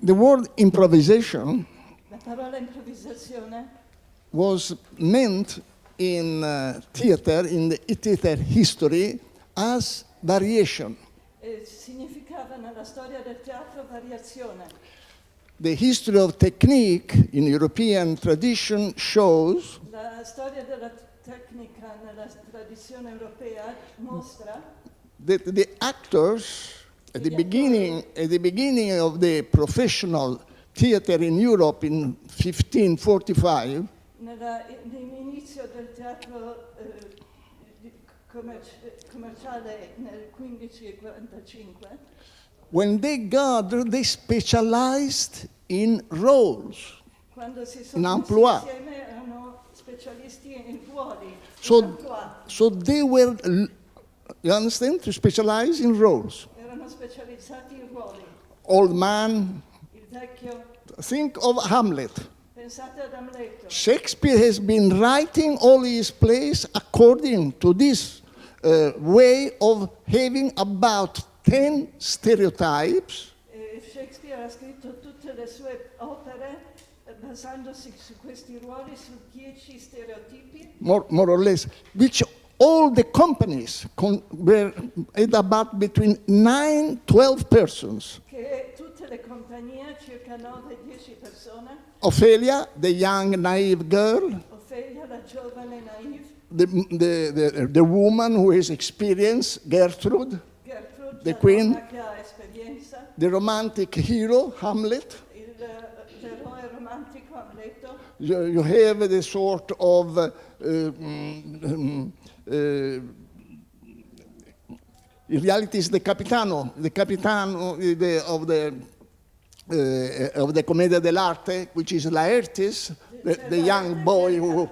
The word improvisation La parola improvvisazione was meant in theater, in the theater history, as variation. significava nella storia del teatro variazione. The history of technique in European tradition shows La storia della tecnica nella tradizione europea mostra that the actors at the beginning of the professional theater in Europe in 1545 nell'inizio del teatro commerciale nel 1545, when they gathered, they specialized in roles, quando si in sono messi emploi. insieme erano specialisti in ruoli, in So, emploi. so they were, you understand, to specialize in roles. Erano specializzati in ruoli. Old man, Il vecchio, think of Hamlet. pensate ad Amleto. Shakespeare has been writing all his plays according to this way of having about 10 stereotypes. Shakespeare ha scritto tutte le sue opere basandosi su questi ruoli, su 10 stereotipi, More or less, which all the companies were at about between 9-12 persons. che tutte le compagnie, circa 9-10 persone, Ophelia, the young naive girl, Ophelia, la giovane naïve, the woman who has experience, Gertrude, Gertrude, The la Queen. donna che ha esperienza, the romantic hero, Hamlet. l'eroe romantico Amleto, You have the sort of in reality is the capitano of the Commedia dell'arte, which is Laertes, the young boy who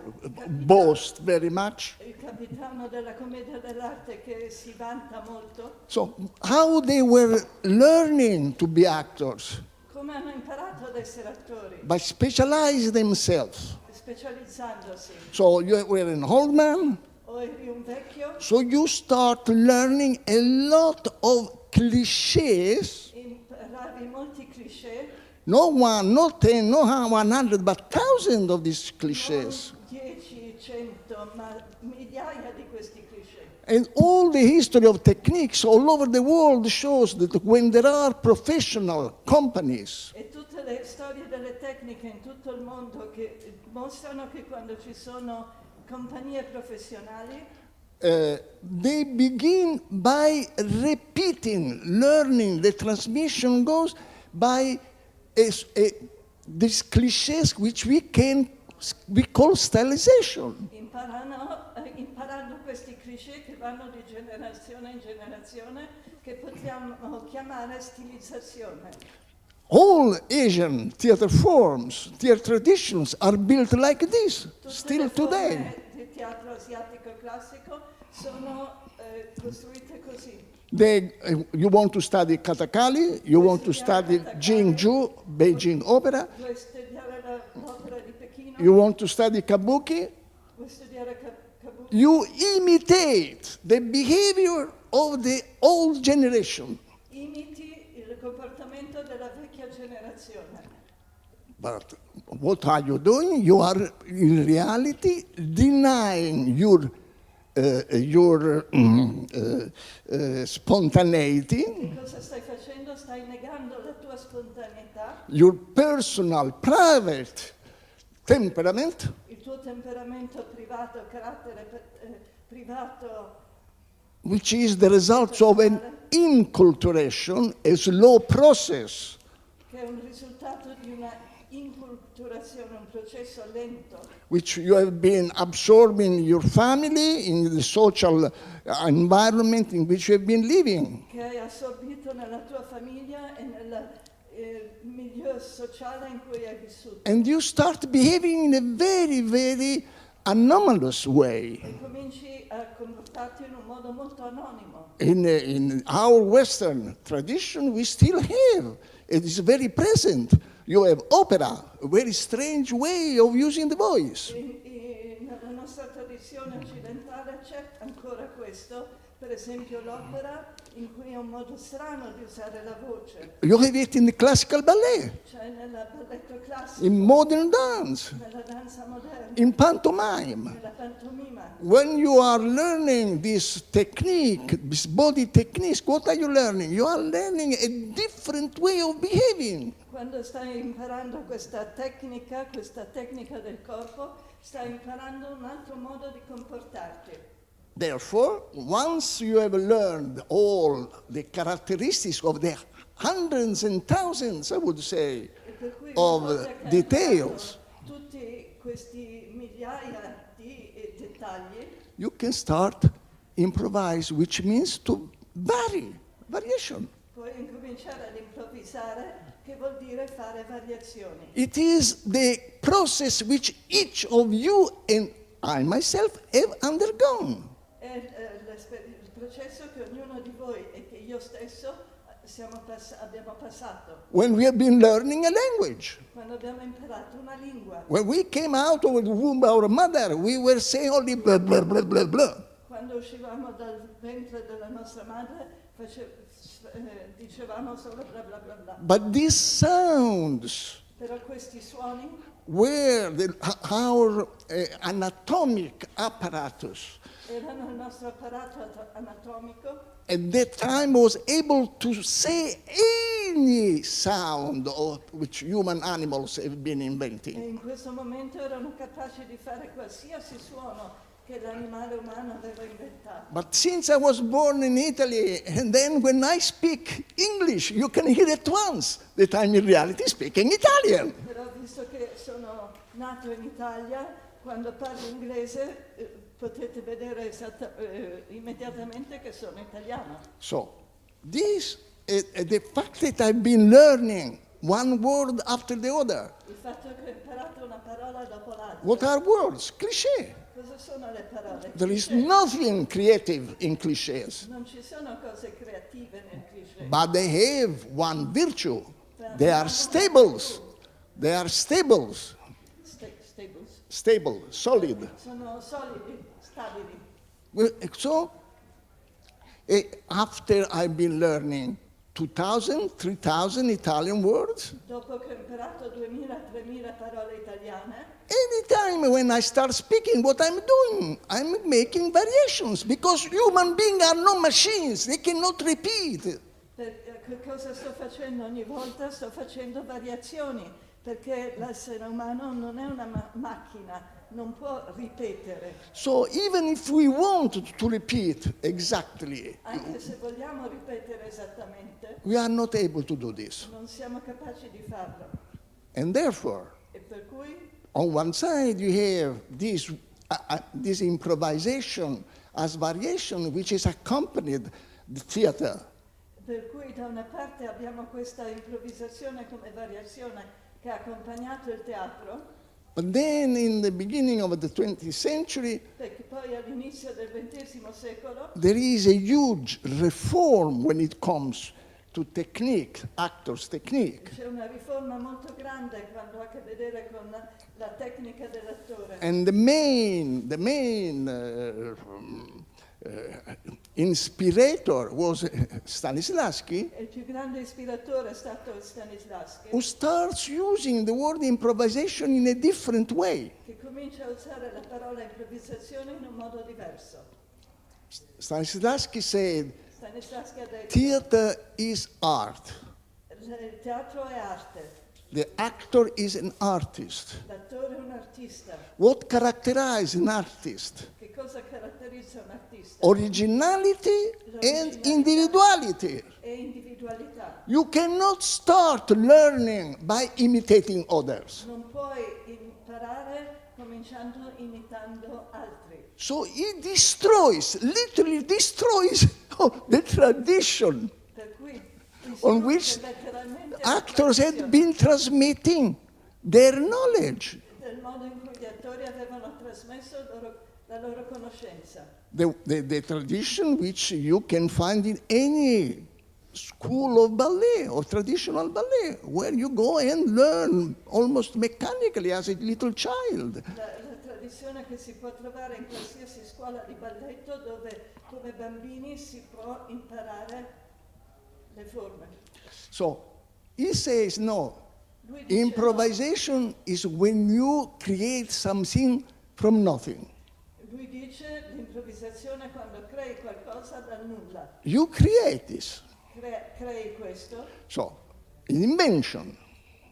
boasts very much. il capitano della commedia dell'arte che si vanta molto. So how they were learning to be actors? Come hanno imparato ad essere attori? By specializing themselves. Specializzandosi. So you were an old man, O eri un vecchio, so you start learning a lot of cliches. imparavi molti cliché, No one, not 10, no 100, but thousands of these cliches. non 10, 100, ma migliaia di questi cliché. And all the history of techniques all over the world shows that when there are professional companies, E tutte le storie delle tecniche in tutto il mondo che mostrano che quando ci sono compagnie professionali, they begin by repeating, learning. The transmission goes by these cliches which we call stylization. imparando questi cliché che vanno di generazione in generazione, che potremmo chiamare stilizzazione. All Asian theater forms, theater traditions are built like this, still today. Tutte le forme di teatro asiatico classico sono costruite così. You want to study Kathakali, you want to study Jingju, Beijing Opera, Vuoi studiare l'opera di Pechino? you want to study Kabuki, Vuoi studiare Kabuki? you imitate the behavior of the old generation. Imiti il comportamento della vecchia generazione. But what are you doing? You are in reality denying your spontaneity, Che cosa stai facendo? Stai negando la tua spontaneità, your personal, private temperament, il tuo temperamento privato, carattere privato, which is the result of an inculturation, a slow process. che è un risultato di una inculturazione, un processo lento, Which you have been absorbing in your family, in the social environment in which you have been living. che hai assorbito nella tua famiglia e nel milieu sociale in cui hai vissuto. And you start behaving in a very, very anomalous way. E cominci a comportarti in un modo molto anonimo. In our Western tradition, we still have. It is very present. You have opera, a very strange way of using the voice. Nella nostra tradizione occidentale c'è ancora questo, per esempio l'opera in cui è un modo strano di usare la voce. You have it in the classical ballet, C'è nel balletto classico, in modern dance, nella danza moderna, in pantomime. nella pantomima. When you are learning this technique, this body techniques, what are you learning? You are learning a different way of behaving. Quando stai imparando questa tecnica del corpo, stai imparando un altro modo di comportarti. Therefore, once you have learned all the characteristics of the hundreds and thousands, I would say, E per cui of una volta che hai details, imparato tutti questi migliaia di dettagli, you can start improvise, which means to variation. puoi incominciare ad improvvisare, che vuol dire fare variazioni. It is the process which each of you and I myself have undergone. È il processo che ognuno di voi e che io stesso abbiamo passato. When we have been learning a language, Quando abbiamo imparato una lingua, when we came out of the womb of our mother, we were saying only blah, blah, blah, blah, blah. quando uscivamo dal ventre della nostra madre, dicevamo solo bla bla bla bla. But these sounds Però questi suoni were our anatomic apparatus. erano il nostro apparato anatomico, At that time was able to say any sound of which human animals have been e inventing. in questo momento erano capaci di fare qualsiasi suono che l'animale umano aveva inventato. But since I was born in Italy, and then when I speak English, you can hear at once that I'm in reality speaking Italian. Però visto che sono nato in Italia, quando parlo inglese potete vedere immediatamente che sono italiano. So, this is the fact that I've been learning one word after the other. Il fatto che ho imparato una parola dopo l'altra. What are words? Cliché. Cosa sono le parole? There is Cliché. nothing creative in clichés, Non ci sono cose creative nel cliché. but they have one virtue. They are stables. They are stables. Stables. Stable, solid. Sono solidi, stabili. So, after I've been learning 2,000, 3,000 Italian words, Dopo che ho imparato 2000-3000 parole italiane, anytime when I start speaking, what I'm doing, I'm making variations because human beings are no machines. They cannot repeat. che cosa sto facendo ogni volta? Sto facendo variazioni, perché l'essere umano non è una macchina, non può ripetere. So even if we want to repeat exactly, Anche se vogliamo ripetere esattamente, we are not able to do this. non siamo capaci di farlo. And therefore, E per cui on one side you have this improvisation as variation, which is accompanied the theater. Per cui da una parte abbiamo questa improvvisazione come variazione che ha accompagnato il teatro, But then in the beginning of the 20th century, perché poi all'inizio del XX secolo there is a huge reform when it comes to technique, actors' technique. c'è una riforma molto grande quando ha a che vedere con la tecnica dell'attore. And the main inspirator was Stanislavski, E il più grande ispiratore è stato Stanislavski, who starts using the word improvisation in a different way. che comincia a usare la parola improvvisazione in un modo diverso. Stanislavski said, Stanislavski ha detto: theater is art. il teatro è arte, The actor is an artist. l'attore è un artista. What characterizes an artist? Che cosa caratterizza un artista? Originality and individuality. E individualità. You cannot start learning by imitating others. Non puoi imparare cominciando imitando altri. So he destroys, literally destroys the tradition Per cui on which letteralmente la actors had tradizione been transmitting their knowledge. del modo in cui gli attori avevano trasmesso la loro conoscenza. The tradition which you can find in any school of ballet or traditional ballet, where you go and learn almost mechanically as a little child. La tradizione che si può trovare in qualsiasi scuola di balletto dove come bambini si può imparare le forme. So he says no. Lui dice Improvisation is when you create something from nothing. Lui dice l'improvvisazione è quando crei qualcosa dal nulla. You create this. Crei questo, So an invention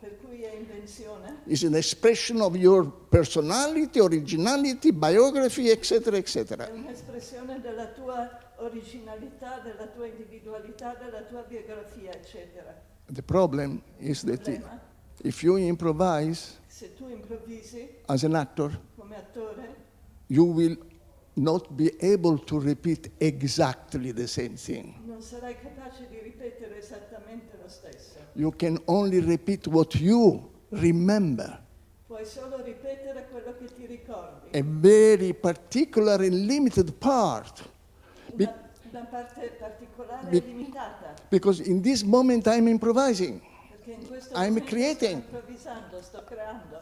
per cui è invenzione, is an expression of your personality, originality, biography, etc., è etc. un'espressione della tua originalità, della tua individualità, della tua biografia, eccetera. The problem is that Problema, if you improvise se tu improvvisi as an actor, come attore, you will not be able to repeat exactly the same thing. non sarai capace di ripetere esattamente lo stesso. You can only repeat what you remember. Puoi solo ripetere quello che ti ricordi. A very particular and limited part. Una parte particolare be- e limitata, Because in this moment I'm improvising. perché in questo I'm momento creating. sto improvvisando, sto creando.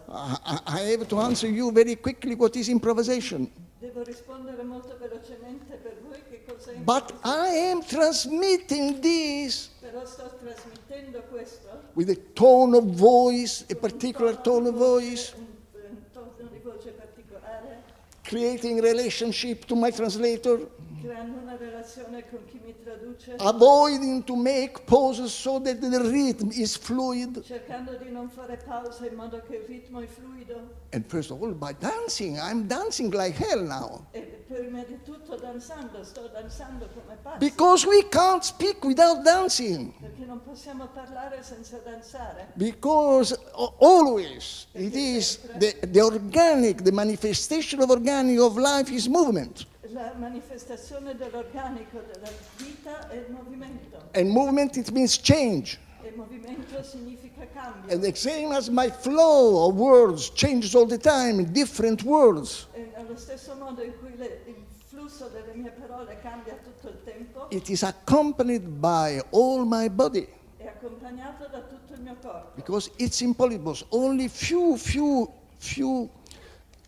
I have to answer you very quickly what is improvisation. Devo rispondere molto velocemente per voi che cosa è But I am transmitting this Però sto trasmettendo questo with a tone of voice, a particular tone of voice, un tono di voce particolare, creating relationship to my translator, creando una relazione con chi mi traduce, avoiding to make pauses so that the rhythm is fluid. cercando di non fare pause in modo che il ritmo è fluido. And first of all, by dancing, I'm dancing like hell now. E prima di tutto sto danzando come pazzo, Because we can't speak without dancing. perché non possiamo parlare senza danzare. Because always it is the organic, the manifestation of organic of life is movement. La manifestazione dell'organico della vita è il movimento. And movement, it means change. E movimento significa cambio. And the same as my flow of words changes all the time, different words. E nello stesso modo in cui il flusso delle mie parole cambia tutto il tempo, It is accompanied by all my body. è accompagnato da tutto il mio corpo. Because it's impossible. Only few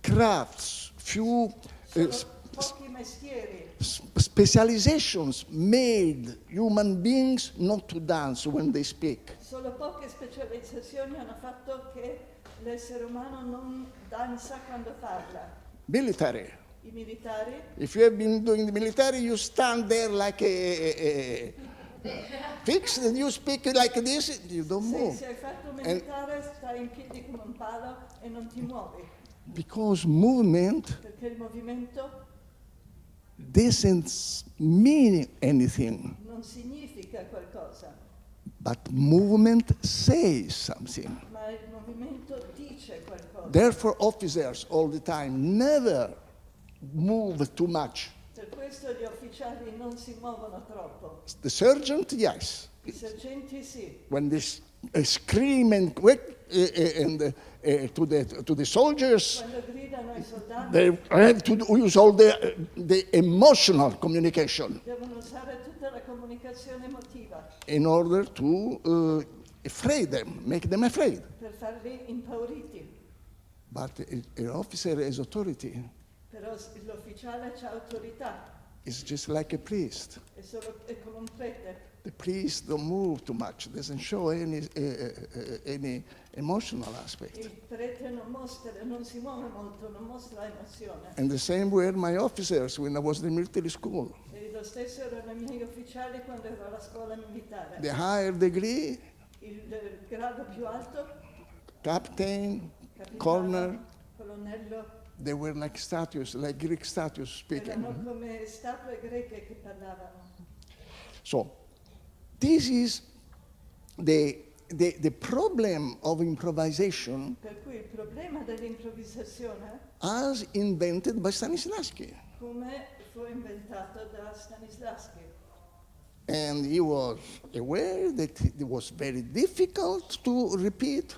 crafts, few Solo pochi mestieri, specializations made human beings not to dance when they speak. solo poche specializzazioni hanno fatto che l'essere umano non danza quando parla. Military. I militari, If you have been doing the military, you stand there like a fixed and you speak like this, you don't move. se hai fatto un militare stai in piedi come un palo e non ti muovi, Because movement perché il movimento doesn't mean anything, non significa qualcosa, but movement says something. ma il movimento dice qualcosa. Therefore, officers all the time never move too much. Per questo gli ufficiali non si muovono troppo. The sergeant, yes. I sergenti sì, When they scream and quick to the soldiers, quando gridano ai soldati they have to use all the emotional communication devono usare tutta la comunicazione emotiva in order to afraid them, make them afraid. per farli impauriti. But an officer has authority. Però l'ufficiale ha autorità, It's just like a priest. è come un prete. The priest don't move too much, doesn't show any emotional aspect. Il prete non si muove molto, non mostra emozione. And the same were my officers when I was in the military school. E lo stesso erano i miei ufficiali quando ero alla scuola militare. The higher degree, Il grado più alto, captain, capitano, colonel, colonnello, they were like statues, like Greek statues speaking. erano come statue greche che parlavano. So, this is the problem of improvisation Per cui il problema dell'improvvisazione, as invented by Stanislavski. come fu inventato da Stanislavski. And he was aware that it was very difficult to repeat,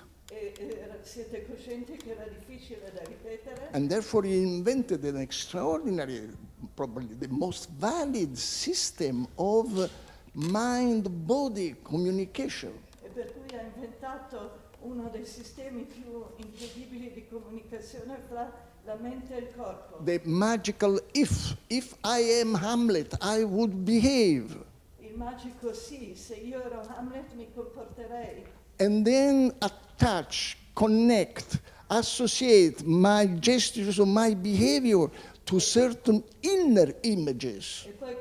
Siete coscienti che era difficile da ripetere? and therefore he invented an extraordinary, probably the most valid system of mind-body communication. E per cui ha inventato uno dei sistemi più incredibili di comunicazione fra la mente e il corpo. The magical if I am Hamlet, I would behave. Il magico sì, se io ero Hamlet mi comporterei. And then attach, connect, associate my gestures or my behavior to certain inner images. E poi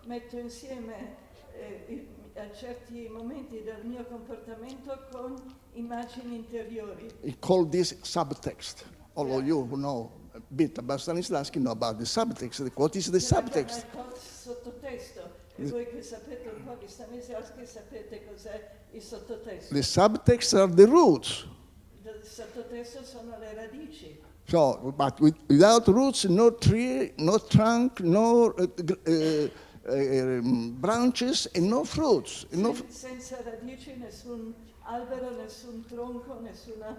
metto insieme a certi momenti del mio comportamento con immagini interiori. We call this subtext. All of you who know a bit about Stanislavski know about the subtext. What is the subtext? Sottotesto. E voi che sapete un po' di Stanislavski sapete cos'è il sottotesto. The subtext are the roots. Il sottotesto sono le radici. So, but without roots, no tree, no trunk, no branches, and no fruits. Senza radici, nessun albero, nessun tronco, nessuna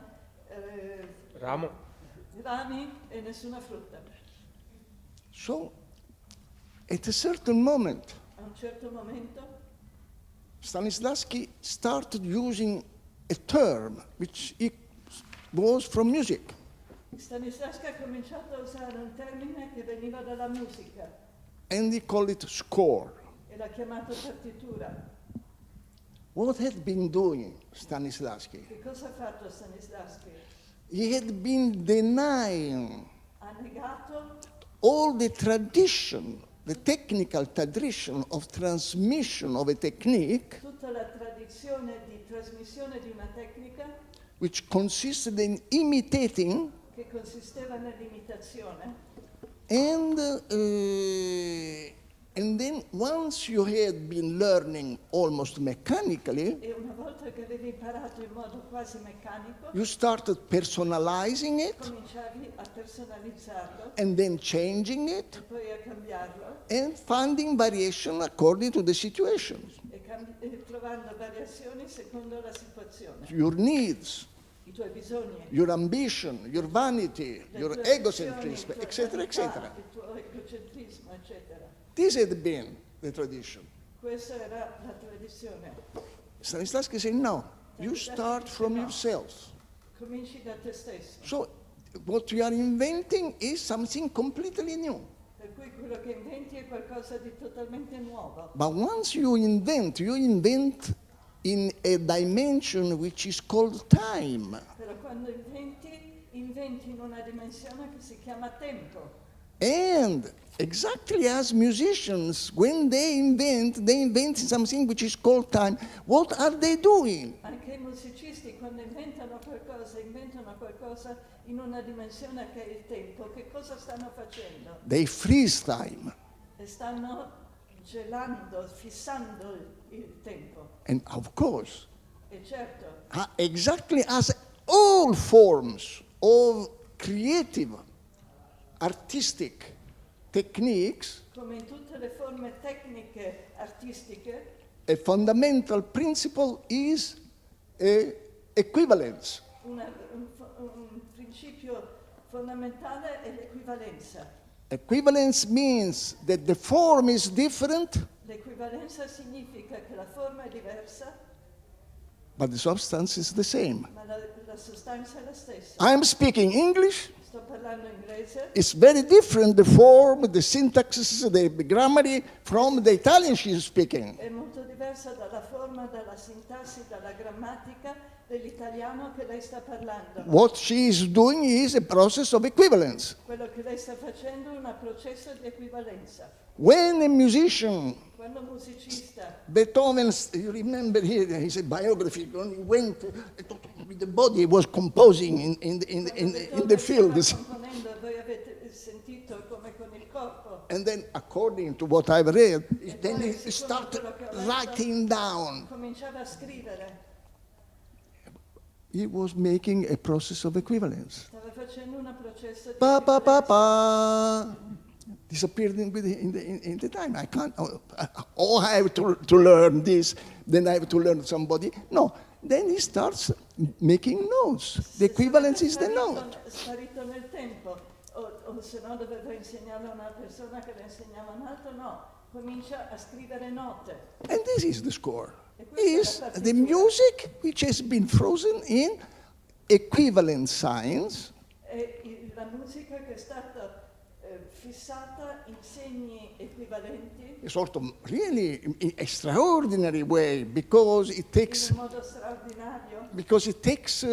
rami e nessuna frutta. So, at a certain moment, A un certo momento Stanislavski started using a term which was from music. Stanislavski ha cominciato a usare un termine che veniva dalla musica And he called it score. e l'ha chiamato partitura. What had been doing Stanislavski? Che cosa ha fatto Stanislavski? He had been denying Ha negato all the tradition, the technical tradition of transmission of a technique, tutta la tradizione di trasmissione di una tecnica which consisted in imitating che consisteva nell'imitazione. And then once you had been learning almost mechanically, E una volta che avevi imparato in modo quasi meccanico, you started personalizing it cominciavi a personalizzarlo and then changing e it poi a cambiarlo and finding variation according to the situation, e trovando variazioni secondo la situazione, your needs, i tuoi bisogni, your ambition, your vanity, le your tue egocentrism, ambizioni, etc., il tuo etc. vanità, il tuo egocentrismo, eccetera. This had been the tradition. Questa era la tradizione. Stanislavski said, no, you start from yourself. Cominci da te stesso. So what you are inventing is something completely new. Per cui quello che inventi è qualcosa di totalmente nuovo. But once you invent in a dimension which is called time. Però quando inventi in una dimensione che si chiama tempo. And exactly as musicians, when they invent something which is called time. What are they doing? Anche i musicisti quando inventano qualcosa in una dimensione che è il tempo, che cosa stanno facendo? They freeze time. E stanno gelando, fissando il tempo. And of course, E certo, exactly as all forms of creative, artistic techniques, come in tutte le forme tecniche artistiche, a fundamental principle is equivalence. un principio fondamentale è l'equivalenza. Equivalence means that the form is different, L'equivalenza significa che la forma è diversa, but the substance is the same. ma la sostanza è la stessa. I'm speaking English. Sto parlando inglese, It's very different, the form, the syntax, the grammar, from the Italian she's speaking. è molto diversa dalla forma, dalla sintassi, dalla grammatica dell'italiano che lei sta parlando. What she is doing is a process of equivalence. Quello che lei sta facendo è un processo di equivalenza. When a musician, Quando un musicista, Beethoven, you remember here his biography, when he went with the body, he was composing in the fields. stava componendo, voi avete sentito come con il corpo. And then, according to what I've read, then poi, he secondo started quello che ho letto, writing down. Cominciava a scrivere, He was making a process of equivalence. stava facendo un processo di Pa pa pa equivalenza. pa. Disappeared in the time. I can't. I have to learn this. Then I have to learn somebody. No. Then he starts making notes. The equivalence is the note. Sparito nel tempo, o se no doveva insegnarlo a una persona che le insegnava un altro, no. Comincia a scrivere note. And this is the score. is the music which has been frozen in equivalent signs. La musica che è stata fissata in segni equivalenti. A sort of really extraordinary way because it takes In un modo straordinario. because it takes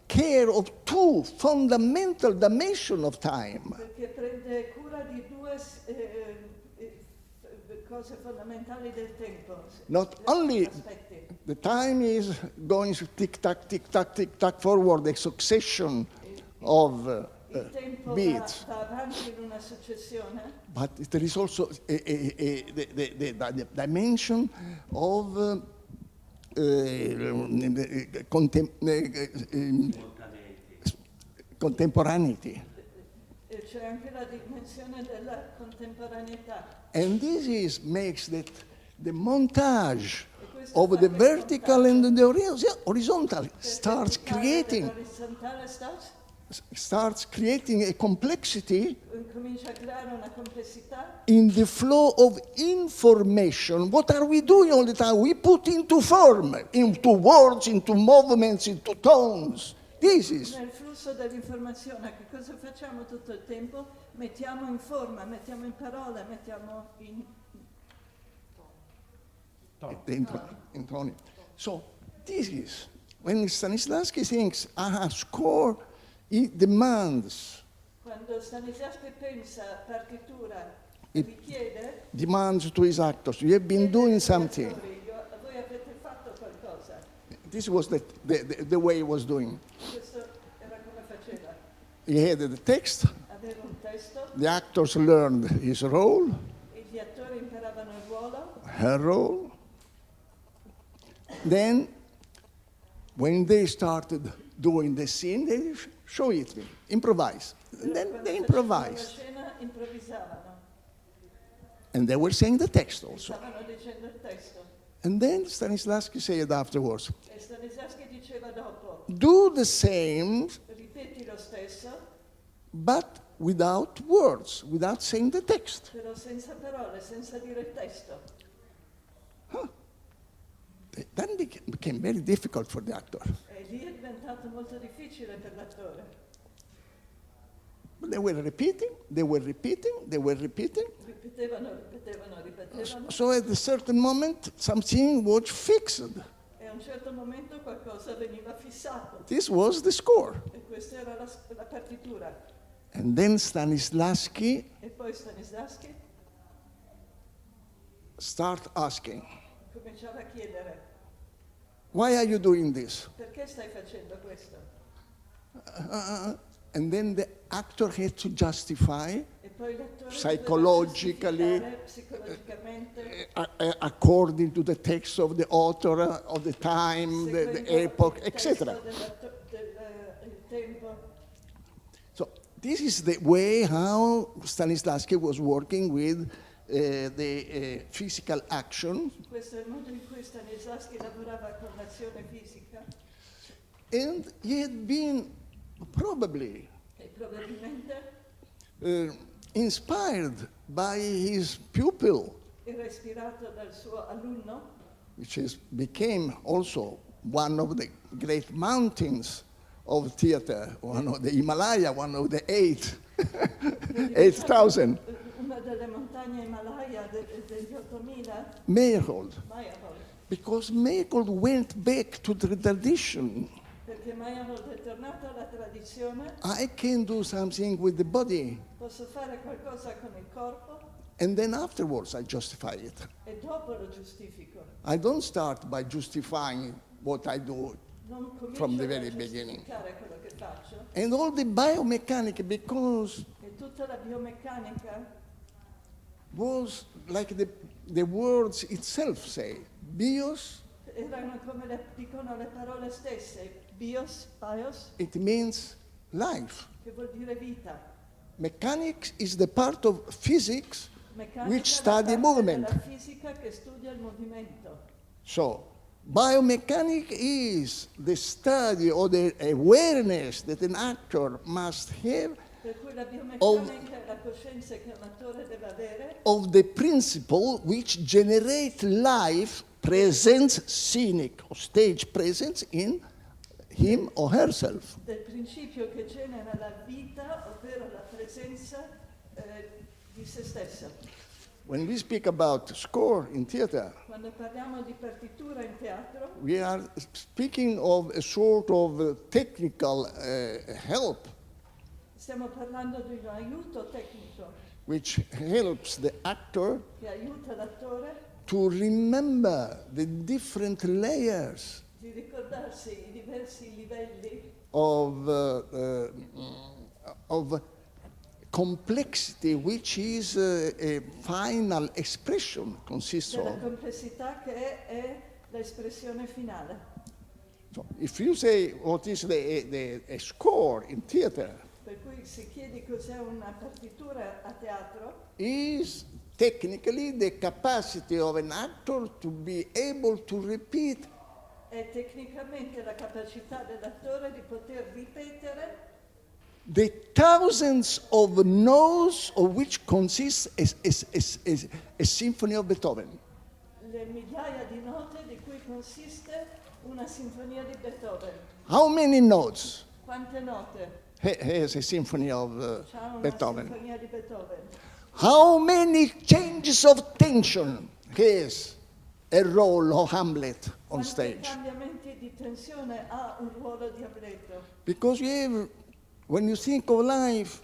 care of two fundamental dimensions of time. Perché prende cura di due cose fondamentali del tempo. Not only Aspetti. the time is going tick tack forward, a succession of Il tempo beats, va avanti in una successione, but there is also the dimension of contemporaneity. e c'è anche la dimensione della contemporaneità. And this makes that the montage of the vertical and the horizontal starts creating a complexity Comincia a creare una complessità in the flow of information. What are we doing all the time? We put into form, into words, into movements, into tones. This is. nel flusso dell'informazione. Che cosa facciamo tutto il tempo? Mettiamo in forma, mettiamo in parole, mettiamo in In tone. So this is when Stanislavski thinks, score, it demands. Quando Stanislavski pensa partitura, richiede. Demands to his actors. You have been doing something. Voi avete fatto qualcosa. This was the way he was doing. Questo era come faceva. He had the text. Aveva un testo, The actors learned his role, gli attori imparavano il ruolo. her role. Then, when they started doing the scene, they show it me, improvise. And then Quando they facevano improvised. la scena improvvisavano, And they were saying the text also. stavano dicendo il testo. And then Stanislavski said afterwards, E Stanislavski diceva dopo, do the same, ripeti lo stesso, but without words, without saying the text. però senza parole, senza dire il testo. Then it became very difficult for the actor. E lì è diventato molto difficile per l'attore. But they were repeating, they were repeating, they were repeating. Ripetevano. So at a certain moment, something was fixed. E a un certo momento qualcosa veniva fissato. This was the score. E questa era la partitura. And then Stanislavski E poi Stanislavski start asking, cominciava a chiedere, why are you doing this? perché stai facendo questo? And then the actor had to justify E poi l'attore psychologically, doveva giustificare psicologicamente, according to the text of the author, of the time, the seguendo epoch, il testo etc. del tempo. So this is the way how Stanislavski was working with the physical action. Questo è il modo in cui Stanislavski lavorava con l'azione fisica And he had been probably e probabilmente inspired by his pupil, era ispirato dal suo alunno, which became also one of the great mountains of theater, one of the Himalaya, one of the 8,000. una delle montagne Himalaya degli 8000, Meyerhold. Meyerhold, Because Meyerhold went back to the tradition. perché Meyerhold è tornato alla tradizione, I can do something with the body, posso fare qualcosa con il corpo and then afterwards I justify it. e dopo lo giustifico. I don't start by justifying what I do. Non comincio From the a very beginning. giustificare quello che faccio. And all the biomechanics, because E tutta la biomeccanica was like the words itself say, bios, erano come dicono le parole stesse, bios, it means life. che vuol dire vita. Mechanics is the part of physics Meccanica which è la study parte movement. della fisica che studia il movimento. So, biomechanics is the study or the awareness that an actor must have Per cui la biomeccanica è la coscienza che un attore deve avere of the principle which generate life presence, scenic or stage presence in him or herself. Del principio che genera la vita, ovvero la presenza di se stessa. When we speak about score in theater, Quando parliamo di partitura in teatro, we are speaking of a sort of technical help stiamo parlando di un aiuto tecnico which helps the actor che aiuta l'attore to remember the different layers di ricordarsi i diversi livelli of complexity, which is a final expression consists della of. complessità che è l'espressione finale. So if you say what is a score in theater, Per cui se chiedi cos'è una partitura a teatro, is technically the capacity of an actor to be able to repeat è tecnicamente la capacità dell'attore di poter ripetere the thousands of notes of which consists a symphony of Beethoven. le migliaia di note di cui consiste una sinfonia di Beethoven. How many notes Quante note has a symphony of c'ha una Beethoven? sinfonia di Beethoven? How many changes of tension has a role of Hamlet on Quanti stage? cambiamenti di tensione ha un ruolo di Amleto? Because when you think of life,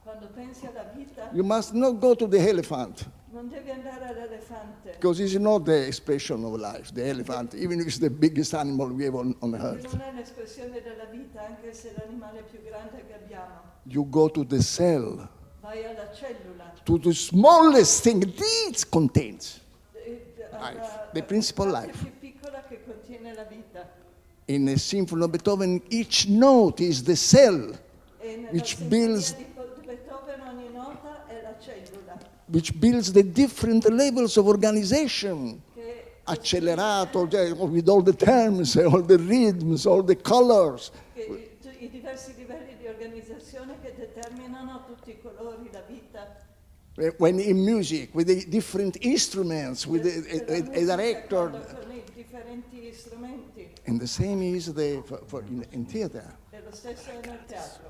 Quando pensi alla vita, you must not go to the elephant, non devi andare all'elefante, because it's not the expression of life, the elephant, even if it's the biggest animal we have on che earth. non è l'espressione della vita, anche se è l'animale più grande che abbiamo. You go to the cell, Vai alla cellula, to the smallest thing it contains. alla the principal parte life. più piccola che contiene la vita. In a symphony of Beethoven, each note is the cell, E nella which sinfonia builds di Beethoven ogni nota è la cellula, which builds the different levels of organization. che Accelerato, with all the terms, all the rhythms, all the colors. i diversi livelli di organizzazione che determinano tutti i colori, la vita. When in music, with the different instruments, with della a musica, director. quando con i differenti strumenti. And the same is in theater. E lo stesso è nel teatro.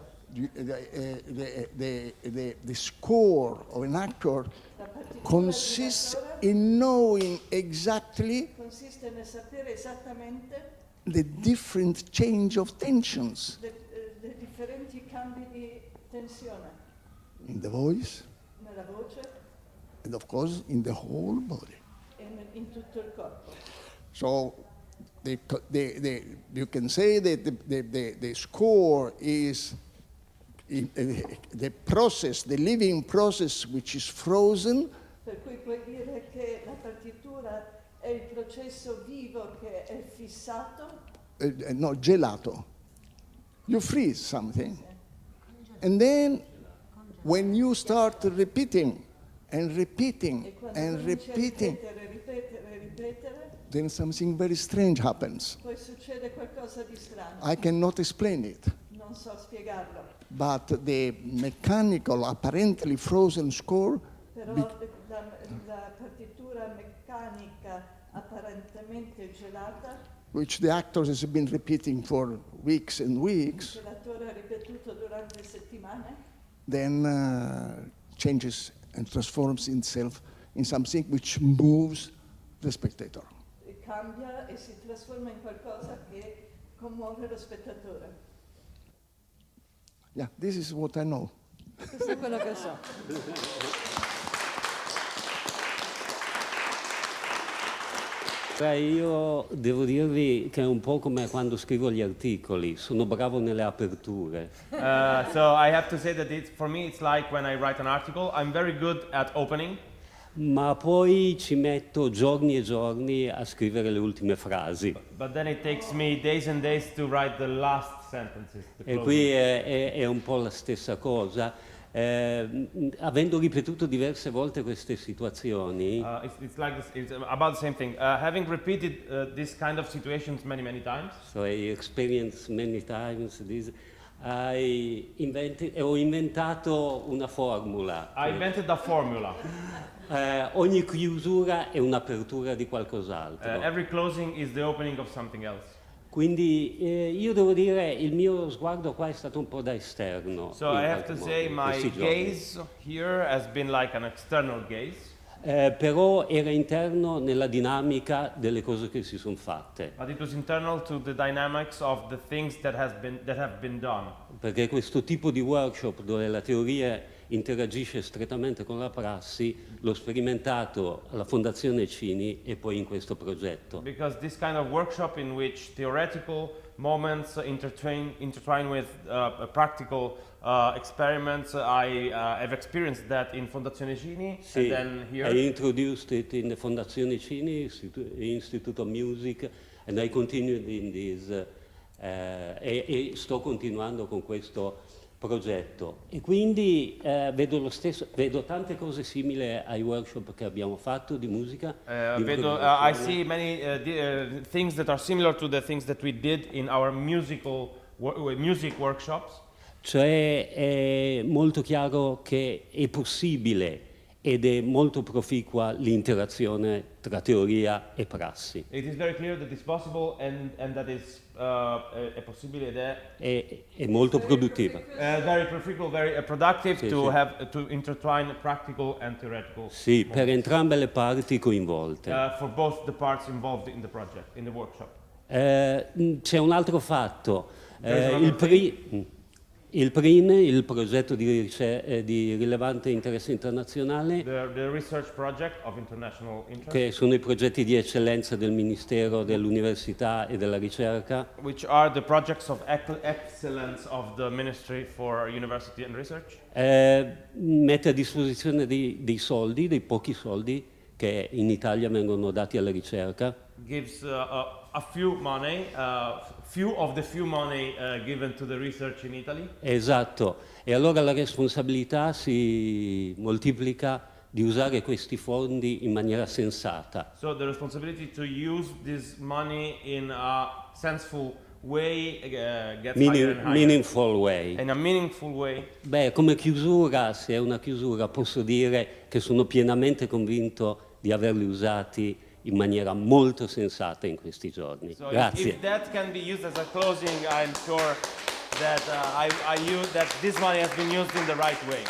The score of an actor La partitura consists dell'attore in knowing exactly consiste nel sapere esattamente the different change of tensions le differenti cambi di tensione in the voice nella voce and of course in the whole body. e in tutto il corpo. So you can say that the score is the process, the living process which is frozen, Per cui puoi dire che la partitura è il processo vivo che è fissato, no, gelato. You freeze something. And then when you start repeating and repeating e quando and cominci a repeating, ripetere, then something very strange happens. poi succede qualcosa di strano. I cannot explain it. Non so spiegarlo, But the mechanical, apparently frozen score però la partitura meccanica apparentemente gelata, which the actors has been repeating for weeks and weeks, che l'attore ha ripetuto durante settimane, then changes and transforms itself in something which moves the spectator. cambia e si trasforma in qualcosa che commuove lo spettatore. Yeah, this is what I know. Questo è quello che so. Io devo dirvi che è un po' come quando scrivo gli articoli, sono bravo nelle aperture. So I have to say that for me it's like when I write an article, I'm very good at opening, Ma poi ci metto giorni e giorni a scrivere le ultime frasi. but then it takes me days and days to write the last sentences. the E closing. qui è un po' la stessa cosa. Avendo ripetuto diverse volte queste situazioni, It's like this, it's about the same thing. Having repeated this kind of situations many, many times, so I experienced many times this, ho inventato una formula. I invented a formula. Ogni chiusura è un'apertura di qualcos'altro. Every closing is the opening of something else. Quindi io devo dire, il mio sguardo qua è stato un po' da esterno. So I have to say in my questi giorni. gaze here has been like an external gaze. Però era interno nella dinamica delle cose che si sono fatte, But it was internal to the dynamics of the things that have been done. perché questo tipo di workshop dove la teoria interagisce strettamente con la prassi l'ho sperimentato alla Fondazione Cini e poi in questo progetto. Because this kind of workshop in which theoretical moments intertwine with practical experiments, I have experienced that in Fondazione Cini, Sì, and then I here. introduced it in the Fondazione Cini, Institute of Music, and I continued in this, e sto continuando con questo progetto. E quindi vedo tante cose simili ai workshop che abbiamo fatto di musica. Di I improvvisazione. see many things that are similar to the things that we did in our music workshops. Cioè è molto chiaro che è possibile ed è molto proficua l'interazione tra teoria e prassi. It is very clear that it's possible and that it's a possibility. È molto produttiva. Very practical, very productive Sì, to sì. have to intertwine practical and theoretical. Sì, per entrambe le parti coinvolte. For both the parts involved in the project, in the workshop. C'è un altro fatto. There's Il another PRIN, il progetto di rilevante interesse internazionale, The research project of international interest, che sono i progetti di eccellenza del Ministero dell'Università e della Ricerca, which are the projects of excellence of the Ministry for University and Research. mette a disposizione dei soldi, dei pochi soldi che in Italia vengono dati alla ricerca, Gives a few money, few of the few money given to the research in Italy. esatto, e allora la responsabilità si moltiplica di usare questi fondi in maniera sensata. So the responsibility to use this money in a senseful way gets higher and higher. Meaningful way. In a meaningful way. Beh, come chiusura, se è una chiusura, posso dire che sono pienamente convinto di averli usati in maniera molto sensata in questi giorni. So Grazie. if that can be used as a closing, I'm sure that that this money has been used in the right way.